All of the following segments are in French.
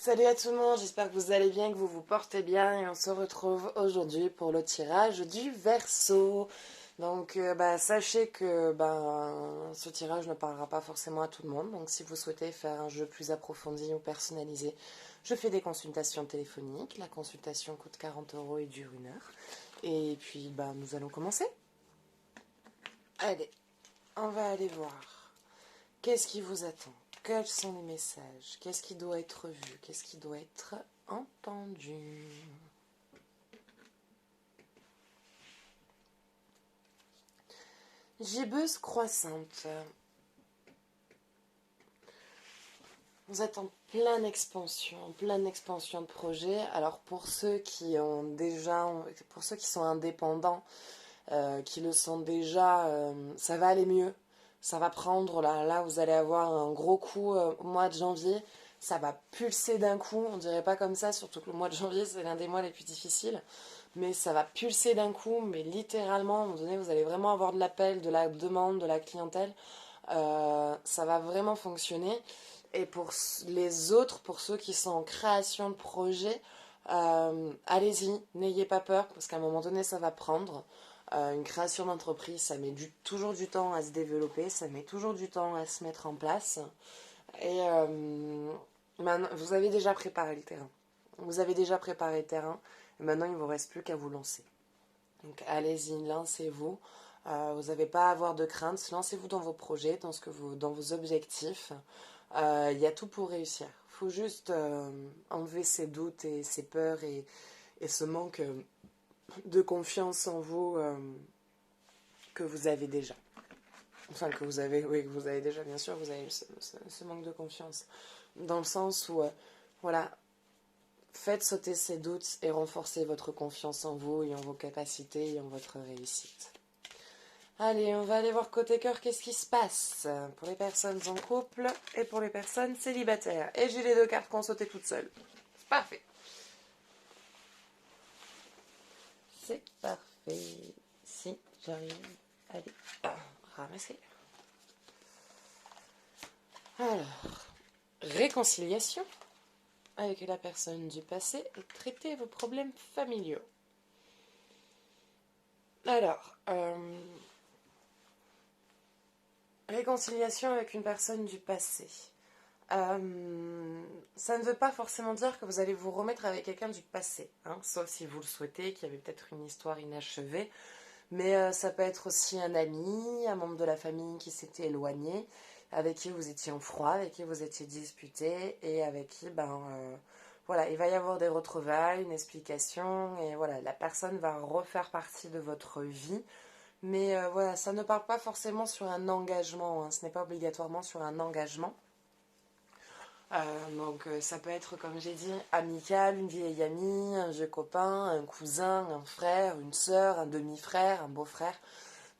Salut à tout le monde, j'espère que vous allez bien, que vous vous portez bien et on se retrouve aujourd'hui pour le tirage du Verseau. Donc sachez que ce tirage ne parlera pas forcément à tout le monde, donc si vous souhaitez faire un jeu plus approfondi ou personnalisé, je fais des consultations téléphoniques. La consultation coûte 40 € et dure 1 heure. Et puis nous allons commencer. Allez, on va aller voir. Qu'est-ce qui vous attend? Quels sont les messages? Qu'est-ce qui doit être vu? Qu'est-ce qui doit être entendu? Gibbeuse croissante. Vous êtes en pleine expansion de projet. Alors pour ceux qui ont déjà, pour ceux qui sont indépendants, qui le sont déjà, ça va aller mieux. Ça va prendre, là vous allez avoir un gros coup au mois de janvier. Ça va pulser d'un coup, on dirait pas comme ça, surtout que le mois de janvier c'est l'un des mois les plus difficiles. Mais ça va pulser d'un coup, mais littéralement, à un moment donné, vous allez vraiment avoir de l'appel, de la demande, de la clientèle. Ça va vraiment fonctionner. Et pour les autres, pour ceux qui sont en création de projet, allez-y, n'ayez pas peur, parce qu'à un moment donné, ça va prendre. Une création d'entreprise, ça met toujours du temps à se développer, ça met toujours du temps à se mettre en place. Et maintenant, vous avez déjà préparé le terrain. Vous avez déjà préparé le terrain, et maintenant il ne vous reste plus qu'à vous lancer. Donc allez-y, lancez-vous. Vous n'avez pas à avoir de crainte, lancez-vous dans vos projets, dans vos objectifs. Il y a tout pour réussir. Il faut juste enlever ses doutes et ses peurs et ce manque de confiance en vous que vous avez déjà. Enfin, que vous avez déjà, bien sûr, vous avez ce manque de confiance. Dans le sens où, voilà, faites sauter ces doutes et renforcez votre confiance en vous et en vos capacités et en votre réussite. Allez, on va aller voir côté cœur qu'est-ce qui se passe pour les personnes en couple et pour les personnes célibataires. Et j'ai les deux cartes qui ont sauté toutes seules. C'est parfait. C'est parfait. Si j'arrive. Allez, ramasser. Alors, réconciliation avec la personne du passé et traiter vos problèmes familiaux. Alors, réconciliation avec une personne du passé. Ça ne veut pas forcément dire que vous allez vous remettre avec quelqu'un du passé, hein, sauf si vous le souhaitez, qu'il y avait peut-être une histoire inachevée. Mais ça peut être aussi un ami, un membre de la famille qui s'était éloigné, avec qui vous étiez en froid, avec qui vous étiez disputé, et avec qui, voilà, il va y avoir des retrouvailles, une explication, et voilà, la personne va refaire partie de votre vie. Mais voilà, ça ne parle pas forcément sur un engagement, hein, ce n'est pas obligatoirement sur un engagement. Donc ça peut être, comme j'ai dit, amical, une vieille amie, un vieux copain, un cousin, un frère, une sœur, un demi-frère, un beau-frère.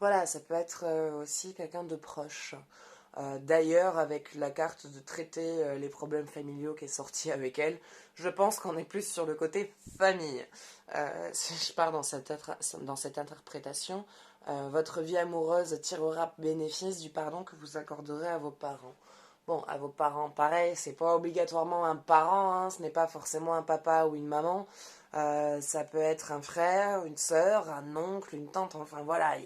Voilà, ça peut être aussi quelqu'un de proche. D'ailleurs, avec la carte de traiter les problèmes familiaux qui est sortie avec elle, je pense qu'on est plus sur le côté famille. Si je pars dans cette interprétation, votre vie amoureuse tirera bénéfice du pardon que vous accorderez à vos parents. Bon, à vos parents, pareil, c'est pas obligatoirement un parent, hein, ce n'est pas forcément un papa ou une maman. Ça peut être un frère, une sœur, un oncle, une tante, enfin voilà,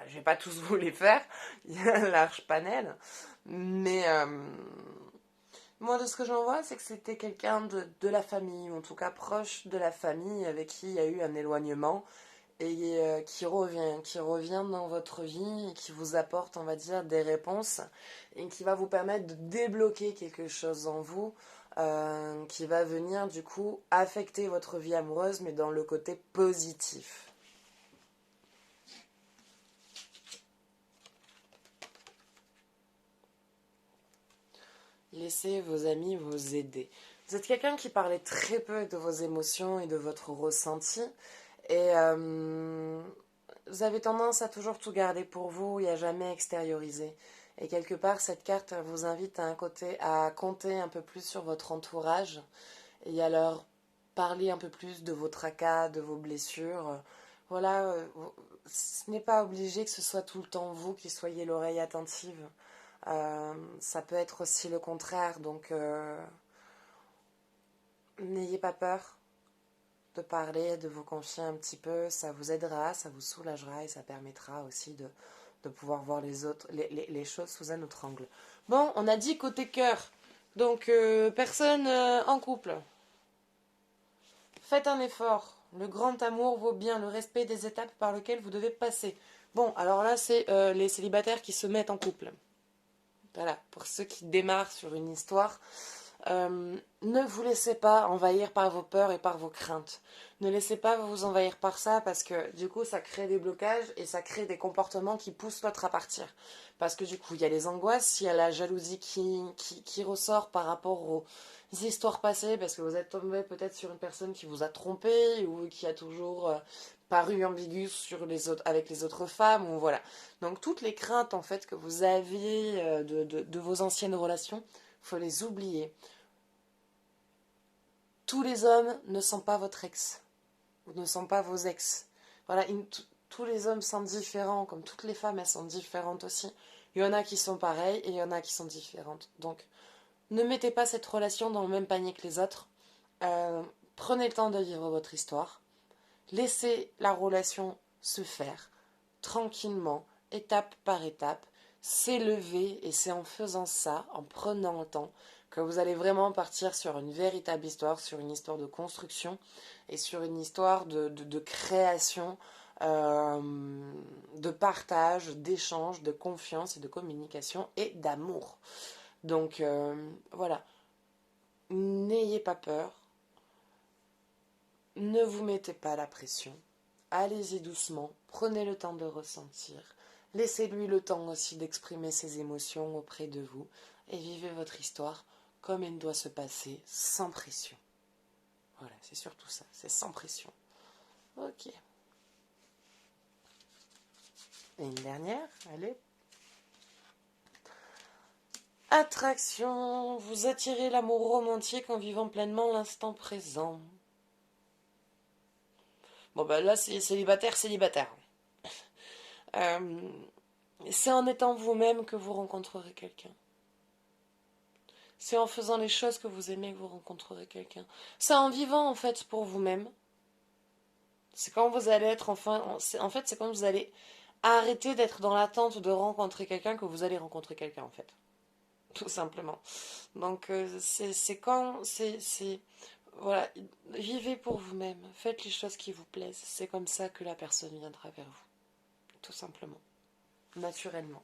je vais pas tous vous les faire, il y a un large panel. Mais moi, de ce que j'en vois, c'est que c'était quelqu'un de la famille, ou en tout cas proche de la famille, avec qui il y a eu un éloignement et qui revient dans votre vie et qui vous apporte, on va dire, des réponses et qui va vous permettre de débloquer quelque chose en vous qui va venir du coup affecter votre vie amoureuse mais dans le côté positif. Laissez vos amis vous aider. Vous êtes quelqu'un qui parlait très peu de vos émotions et de votre ressenti et vous avez tendance à toujours tout garder pour vous et à jamais extérioriser. Et quelque part, cette carte elle vous invite à compter un peu plus sur votre entourage et à leur parler un peu plus de vos tracas, de vos blessures. Voilà, ce n'est pas obligé que ce soit tout le temps vous qui soyez l'oreille attentive. Ça peut être aussi le contraire. Donc, n'ayez pas peur de parler, de vous confier un petit peu, ça vous aidera, ça vous soulagera et ça permettra aussi de pouvoir voir les choses sous un autre angle. Bon, on a dit côté cœur, donc personne en couple. Faites un effort, le grand amour vaut bien le respect des étapes par lesquelles vous devez passer. Bon, alors là, c'est les célibataires qui se mettent en couple. Voilà, pour ceux qui démarrent sur une histoire, ne vous laissez pas envahir par vos peurs et par vos craintes. Ne laissez pas vous envahir par ça parce que du coup ça crée des blocages et ça crée des comportements qui poussent l'autre à partir. Parce que du coup il y a les angoisses, il y a la jalousie qui ressort par rapport aux histoires passées parce que vous êtes tombé peut-être sur une personne qui vous a trompé ou qui a toujours paru ambiguë sur les autres, avec les autres femmes ou voilà. Donc toutes les craintes en fait que vous aviez de vos anciennes relations, il faut les oublier. Tous les hommes ne sont pas votre ex, ou ne sont pas vos ex. Voilà, tous les hommes sont différents, comme toutes les femmes, elles sont différentes aussi. Il y en a qui sont pareilles et il y en a qui sont différentes. Donc, ne mettez pas cette relation dans le même panier que les autres. Prenez le temps de vivre votre histoire. Laissez la relation se faire tranquillement, étape par étape. S'élever et c'est en faisant ça, en prenant le temps, que vous allez vraiment partir sur une véritable histoire, sur une histoire de construction et sur une histoire de création, de partage, d'échange, de confiance et de communication et d'amour. Donc voilà, n'ayez pas peur, ne vous mettez pas la pression, allez-y doucement, prenez le temps de ressentir, laissez-lui le temps aussi d'exprimer ses émotions auprès de vous et vivez votre histoire comme elle doit se passer, sans pression. Voilà, c'est surtout ça, c'est sans pression. Ok. Et une dernière, allez. Attraction, vous attirez l'amour romantique en vivant pleinement l'instant présent. Bon ben là, c'est célibataire. C'est en étant vous-même que vous rencontrerez quelqu'un. C'est en faisant les choses que vous aimez que vous rencontrerez quelqu'un. C'est en vivant en fait pour vous-même. C'est quand vous allez être c'est quand vous allez arrêter d'être dans l'attente de rencontrer quelqu'un que vous allez rencontrer quelqu'un en fait. Tout simplement. Donc voilà, vivez pour vous-même, faites les choses qui vous plaisent. C'est comme ça que la personne viendra vers vous. Tout simplement. Naturellement.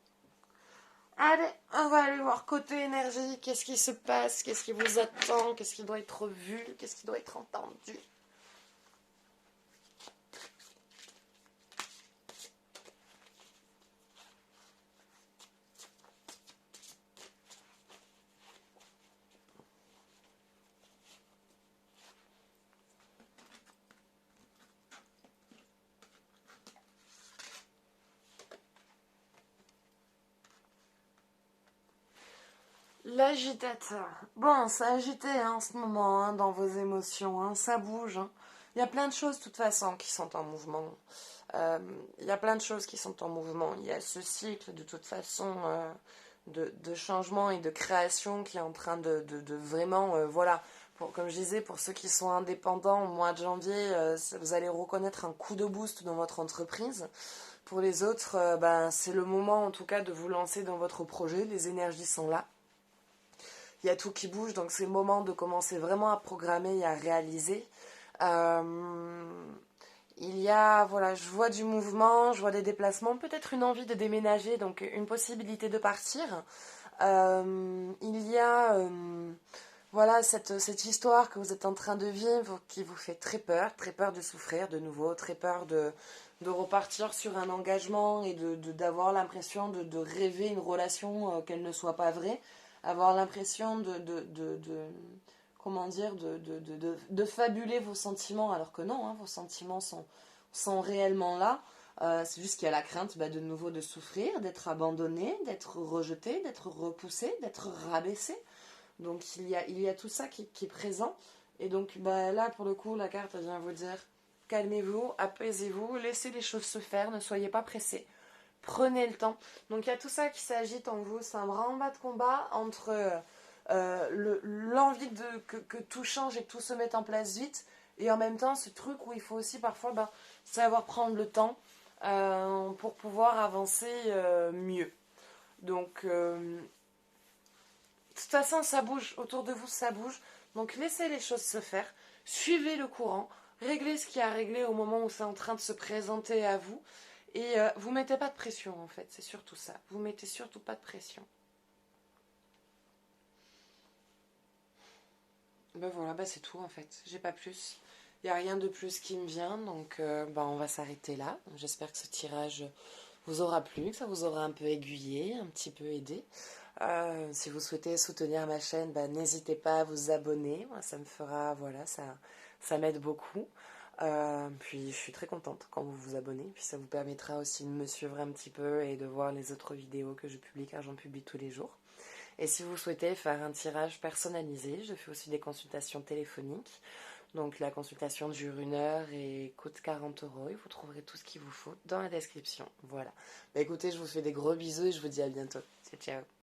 Allez, on va aller voir côté énergie, qu'est-ce qui se passe, qu'est-ce qui vous attend, qu'est-ce qui doit être vu, qu'est-ce qui doit être entendu. L'agitateur. Bon, c'est agité en ce moment dans vos émotions, ça bouge. Il y a plein de choses de toute façon qui sont en mouvement. Il y a plein de choses qui sont en mouvement. Il y a ce cycle de toute façon de changement et de création qui est en train de vraiment, voilà, comme je disais, pour ceux qui sont indépendants au mois de janvier, vous allez reconnaître un coup de boost dans votre entreprise. Pour les autres, c'est le moment en tout cas de vous lancer dans votre projet. Les énergies sont là. Il y a tout qui bouge, donc c'est le moment de commencer vraiment à programmer et à réaliser. Il y a, voilà, je vois du mouvement, je vois des déplacements, peut-être une envie de déménager, donc une possibilité de partir. Il y a, voilà, cette histoire que vous êtes en train de vivre qui vous fait très peur de souffrir de nouveau, très peur de repartir sur un engagement et d'avoir l'impression de rêver une relation qu'elle ne soit pas vraie. Avoir l'impression comment dire, de fabuler vos sentiments, alors que non, vos sentiments sont réellement là. C'est juste qu'il y a la crainte de nouveau de souffrir, d'être abandonné, d'être rejeté, d'être repoussé, d'être rabaissé. Donc il y a tout ça qui est présent. Et donc là, pour le coup, la carte vient vous dire, calmez-vous, apaisez-vous, laissez les choses se faire, ne soyez pas pressés. Prenez le temps. Donc il y a tout ça qui s'agite en vous. C'est un branle-bas de combat entre l'envie que tout change et que tout se mette en place vite. Et en même temps, ce truc où il faut aussi parfois savoir prendre le temps pour pouvoir avancer mieux. Donc, de toute façon, ça bouge. Autour de vous, ça bouge. Donc, laissez les choses se faire. Suivez le courant. Réglez ce qui a réglé au moment où c'est en train de se présenter à vous. Et vous mettez pas de pression, en fait. C'est surtout ça. Vous mettez surtout pas de pression. Ben voilà, c'est tout, en fait. J'ai pas plus. Il n'y a rien de plus qui me vient. Donc, on va s'arrêter là. J'espère que ce tirage vous aura plu, que ça vous aura un peu aiguillé, un petit peu aidé. Si vous souhaitez soutenir ma chaîne, n'hésitez pas à vous abonner. Moi, ça me fera, voilà, ça m'aide beaucoup. Puis je suis très contente quand vous vous abonnez. Puis ça vous permettra aussi de me suivre un petit peu et de voir les autres vidéos que je publie, car j'en publie tous les jours. Et si vous souhaitez faire un tirage personnalisé, je fais aussi des consultations téléphoniques. Donc la consultation dure 1 heure et coûte 40 € et vous trouverez tout ce qu'il vous faut dans la description. Voilà. Écoutez, je vous fais des gros bisous et je vous dis à bientôt. Ciao, ciao.